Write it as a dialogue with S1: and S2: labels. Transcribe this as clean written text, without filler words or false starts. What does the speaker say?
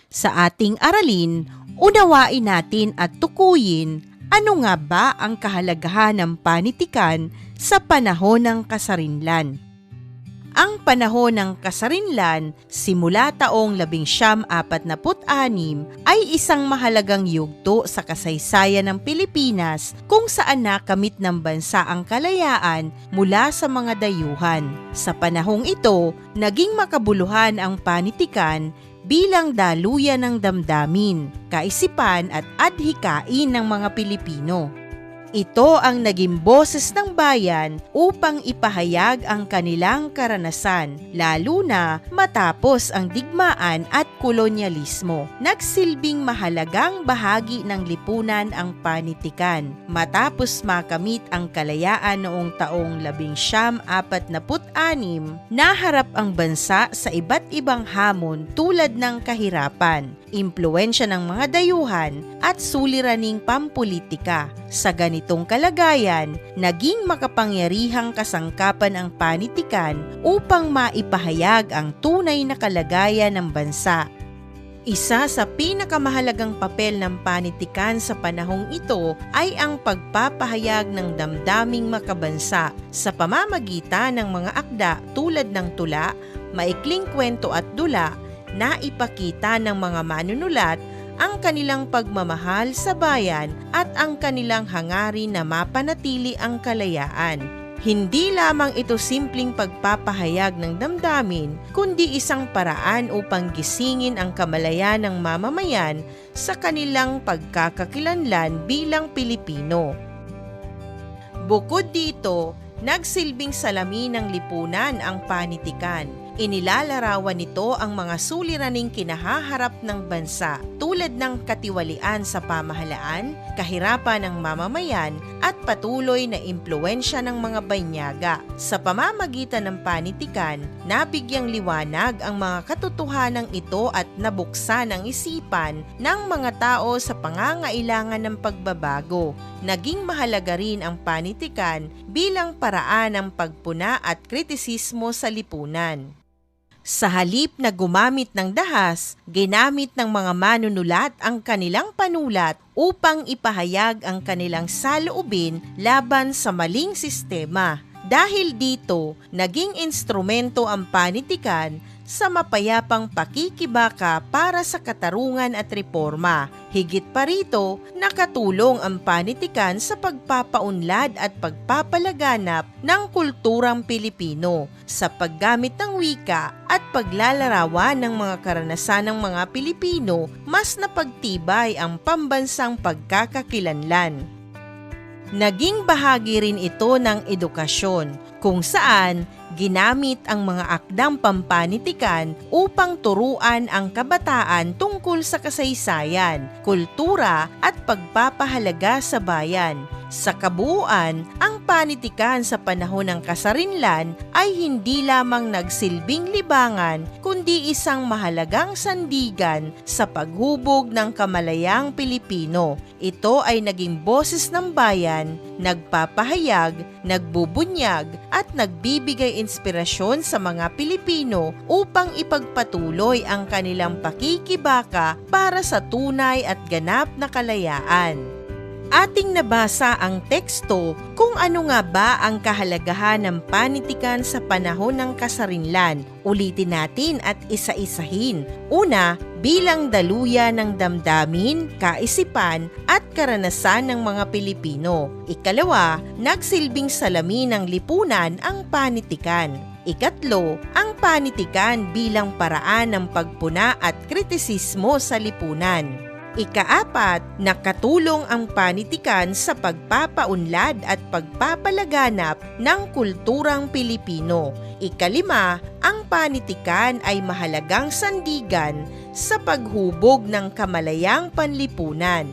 S1: Sa ating aralin, unawain natin at tukuyin ano nga ba ang kahalagahan ng panitikan sa panahon ng kasarinlan. Ang panahon ng kasarinlan, simula taong 1946 ay isang mahalagang yugto sa kasaysayan ng Pilipinas kung saan nakamit ng bansa ang kalayaan mula sa mga dayuhan. Sa panahong ito, naging makabuluhan ang panitikan bilang daluyan ng damdamin, kaisipan at adhikain ng mga Pilipino. Ito ang naging boses ng bayan upang ipahayag ang kanilang karanasan, lalo na matapos ang digmaan at kolonyalismo. Nagsilbing mahalagang bahagi ng lipunan ang panitikan. Matapos makamit ang kalayaan noong taong 1946, naharap ang bansa sa iba't ibang hamon tulad ng kahirapan, impluwensya ng mga dayuhan at suliraning pampolitika. Sa ganitong kalagayan, naging makapangyarihang kasangkapan ang panitikan upang maipahayag ang tunay na kalagayan ng bansa. Isa sa pinakamahalagang papel ng panitikan sa panahong ito ay ang pagpapahayag ng damdaming makabansa sa pamamagitan ng mga akda tulad ng tula, maikling kwento at dula na ipakita ng mga manunulat ang kanilang pagmamahal sa bayan at ang kanilang hangarin na mapanatili ang kalayaan. Hindi lamang ito simpleng pagpapahayag ng damdamin, kundi isang paraan upang gisingin ang kamalayan ng mamamayan sa kanilang pagkakakilanlan bilang Pilipino. Bukod dito, nagsilbing salamin ng lipunan ang panitikan. Inilalarawan nito ang mga suliraning kinahaharap ng bansa tulad ng katiwalian sa pamahalaan, kahirapan ng mamamayan at patuloy na impluwensya ng mga banyaga. Sa pamamagitan ng panitikan, nabigyang liwanag ang mga katotohanang ito at nabuksan ang isipan ng mga tao sa pangangailangan ng pagbabago. Naging mahalaga rin ang panitikan bilang paraan ng pagpuna at kritisismo sa lipunan. Sa halip na gumamit ng dahas, ginamit ng mga manunulat ang kanilang panulat upang ipahayag ang kanilang saloobin laban sa maling sistema. Dahil dito, naging instrumento ang panitikan sa mapayapang pakikibaka para sa katarungan at reforma. Higit pa rito, nakatulong ang panitikan sa pagpapaunlad at pagpapalaganap ng kulturang Pilipino sa paggamit ng wika at paglalarawan ng mga karanasan ng mga Pilipino. Mas napagtibay ang pambansang pagkakakilanlan. Naging bahagi rin ito ng edukasyon, kung saan ginamit ang mga akdang pampanitikan upang turuan ang kabataan tungkol sa kasaysayan, kultura at pagpapahalaga sa bayan. Sa kabuuan, ang panitikan sa panahon ng kasarinlan ay hindi lamang nagsilbing libangan kundi isang mahalagang sandigan sa paghubog ng kamalayang Pilipino. Ito ay naging boses ng bayan, nagpapahayag, nagbubunyag at nagbibigay inspirasyon sa mga Pilipino upang ipagpatuloy ang kanilang pakikibaka para sa tunay at ganap na kalayaan. Ating nabasa ang teksto kung ano nga ba ang kahalagahan ng panitikan sa panahon ng kasarinlan. Ulitin natin at isa-isahin. Una, bilang daluyan ng damdamin, kaisipan at karanasan ng mga Pilipino. Ikalawa, nagsilbing salamin ng lipunan ang panitikan. Ikatlo, ang panitikan bilang paraan ng pagpuna at kritisismo sa lipunan. Ikaapat, nakatulong ang panitikan sa pagpapaunlad at pagpapalaganap ng kulturang Pilipino. Ikalima, ang panitikan ay mahalagang sandigan sa paghubog ng kamalayang panlipunan.